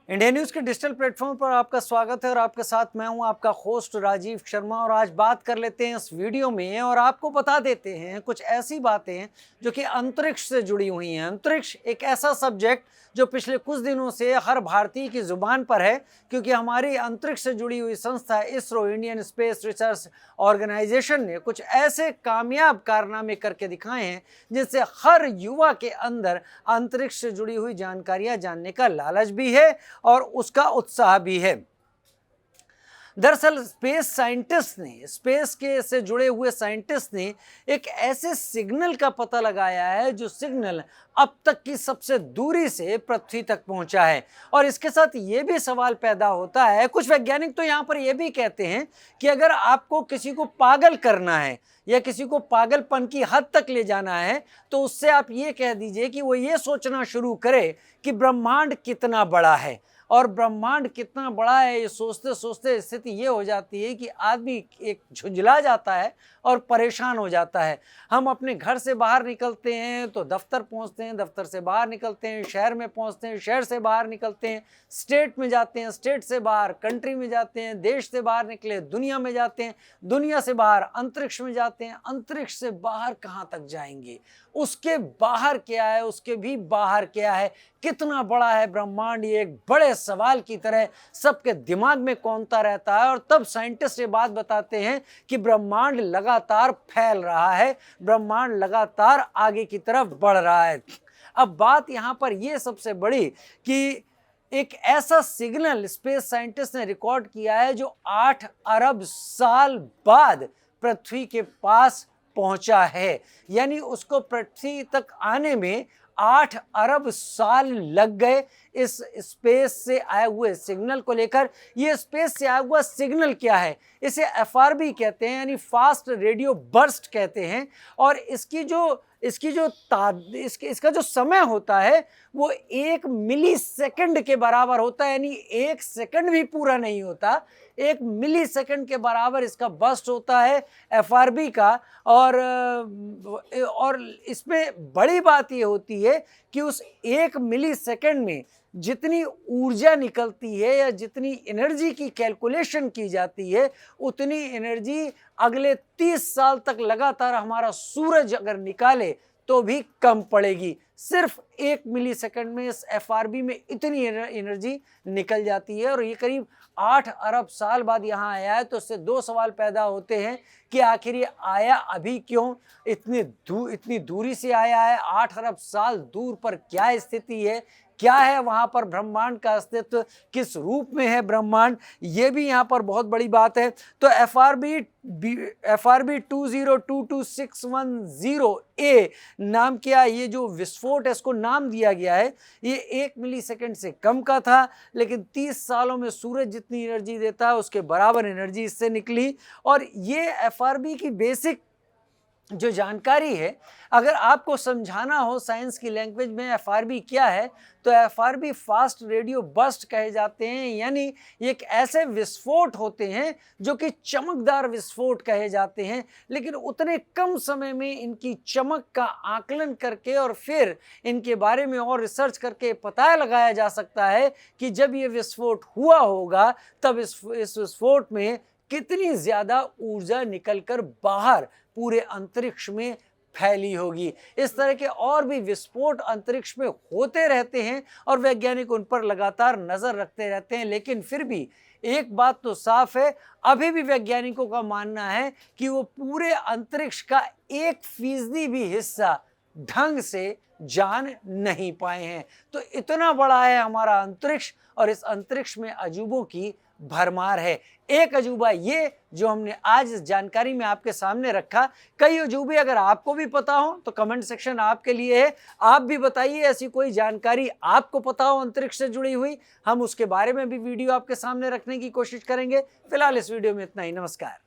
India news के digital platform पर आपका स्वागत है और आपके साथ मैं हूं आपका होस्ट राजीव शर्मा। और आज बात कर लेते हैं इस वीडियो में और आपको बता देते हैं कुछ ऐसी बातें जो कि अंतरिक्ष से जुड़ी हुई हैं। अंतरिक्ष एक ऐसा सब्जेक्ट जो पिछले कुछ दिनों से हर भारतीय की जुबान पर है, क्योंकि हमारी अंतरिक्ष से जुड़ी हुई संस्था ISRO, Indian space research organisation ने कुछ ऐसे कामयाब कारनामे करके दिखाए हैं जिनसे हर युवा के अंदर अंतरिक्ष से जुड़ी हुई जानकारियां जानने का लालच भी है और उसका उत्साह भी है। दरअसल स्पेस के से जुड़े हुए साइंटिस्ट ने एक ऐसे सिग्नल का पता लगाया है जो सिग्नल अब तक की सबसे दूरी से पृथ्वी तक पहुंचा है। और इसके साथ ये भी सवाल पैदा होता है, कुछ वैज्ञानिक तो यहाँ पर ये भी कहते हैं कि अगर आपको किसी को पागल करना है या किसी को पागलपन की हद तक ले जाना है तो उससे आप ये कह दीजिए कि वो ये सोचना शुरू करे कि ब्रह्मांड कितना बड़ा है। और ब्रह्मांड कितना बड़ा है ये सोचते सोचते स्थिति ये हो जाती है कि आदमी एक झुंझला जाता है और परेशान हो जाता है। हम अपने घर से बाहर निकलते हैं तो दफ्तर पहुंचते हैं, दफ्तर से बाहर निकलते हैं शहर में पहुंचते हैं, शहर से बाहर निकलते हैं स्टेट में जाते हैं, स्टेट से बाहर कंट्री में जाते हैं, देश से बाहर निकले दुनिया में जाते हैं, दुनिया से बाहर अंतरिक्ष में जाते हैं। अंतरिक्ष से बाहर कहाँ तक जाएंगे, उसके बाहर क्या है, उसके भी बाहर क्या है, कितना बड़ा है ब्रह्मांड, ये एक बड़े सवाल की तरह सबके दिमाग में कौंधता रहता है। और तब साइंटिस्ट ये बात बताते हैं कि ब्रह्मांड लगातार फैल रहा है, ब्रह्मांड लगातार आगे की तरफ बढ़ रहा है। अब बात यहाँ पर ये सबसे बड़ी कि एक ऐसा सिग्नल स्पेस साइंटिस्ट ने रिकॉर्ड किया है जो 8 अरब साल बाद पृथ्वी के पास पहुंचा है। यानी उसको पृथ्वी तक आने में 8 अरब साल लग गए इस स्पेस से आए हुए सिग्नल को लेकर। ये स्पेस से आया हुआ सिग्नल क्या है, इसे एफआरबी कहते हैं, यानी फास्ट रेडियो बर्स्ट कहते हैं। और इसका जो समय होता है वो 1 मिली सेकंड के बराबर होता है, यानी 1 सेकंड भी पूरा नहीं होता, 1 मिली सेकंड के बराबर इसका बर्स्ट होता है एफआरबी का। और इसमें बड़ी बात ये होती है कि उस 1 मिली सेकंड में जितनी ऊर्जा निकलती है या जितनी एनर्जी की कैलकुलेशन की जाती है उतनी एनर्जी अगले 30 साल तक लगातार हमारा सूरज अगर निकाले तो भी कम पड़ेगी। सिर्फ 1 मिली सेकंड में इस एफआरबी में इतनी एनर्जी निकल जाती है। और ये करीब 8 अरब साल बाद यहाँ आया है। तो इससे 2 सवाल पैदा होते हैं कि आखिर ये आया अभी क्यों, इतनी दूरी से आया है, 8 अरब साल दूर पर क्या स्थिति है, क्या है वहाँ पर ब्रह्मांड का अस्तित्व, किस रूप में है ब्रह्मांड, ये भी यहाँ पर बहुत बड़ी बात है। तो एफआरबी 20226110A नाम किया ये जो विस्फोट है इसको नाम दिया गया है। ये 1 मिली सेकंड से कम का था, लेकिन 30 सालों में सूरज जितनी एनर्जी देता है उसके बराबर एनर्जी इससे निकली। और ये एफआरबी की बेसिक जो जानकारी है, अगर आपको समझाना हो साइंस की लैंग्वेज में एफआरबी क्या है तो एफआरबी फास्ट रेडियो बर्स्ट कहे जाते हैं। यानी ये एक ऐसे विस्फोट होते हैं जो कि चमकदार विस्फोट कहे जाते हैं, लेकिन उतने कम समय में इनकी चमक का आकलन करके और फिर इनके बारे में और रिसर्च करके पता लगाया जा सकता है कि जब ये विस्फोट हुआ होगा तब इस विस्फोट में कितनी ज़्यादा ऊर्जा निकलकर बाहर पूरे अंतरिक्ष में फैली होगी। इस तरह के और भी विस्फोट अंतरिक्ष में होते रहते हैं और वैज्ञानिक उन पर लगातार नज़र रखते रहते हैं। लेकिन फिर भी एक बात तो साफ है, अभी भी वैज्ञानिकों का मानना है कि वो पूरे अंतरिक्ष का 1% भी हिस्सा ढंग से जान नहीं पाए हैं। तो इतना बड़ा है हमारा अंतरिक्ष और इस अंतरिक्ष में अजूबों की भरमार है। एक अजूबा ये जो हमने आज इस जानकारी में आपके सामने रखा, कई अजूबे अगर आपको भी पता हो तो कमेंट सेक्शन आपके लिए है। आप भी बताइए ऐसी कोई जानकारी आपको पता हो अंतरिक्ष से जुड़ी हुई, हम उसके बारे में भी वीडियो आपके सामने रखने की कोशिश करेंगे। फिलहाल इस वीडियो में इतना ही। नमस्कार।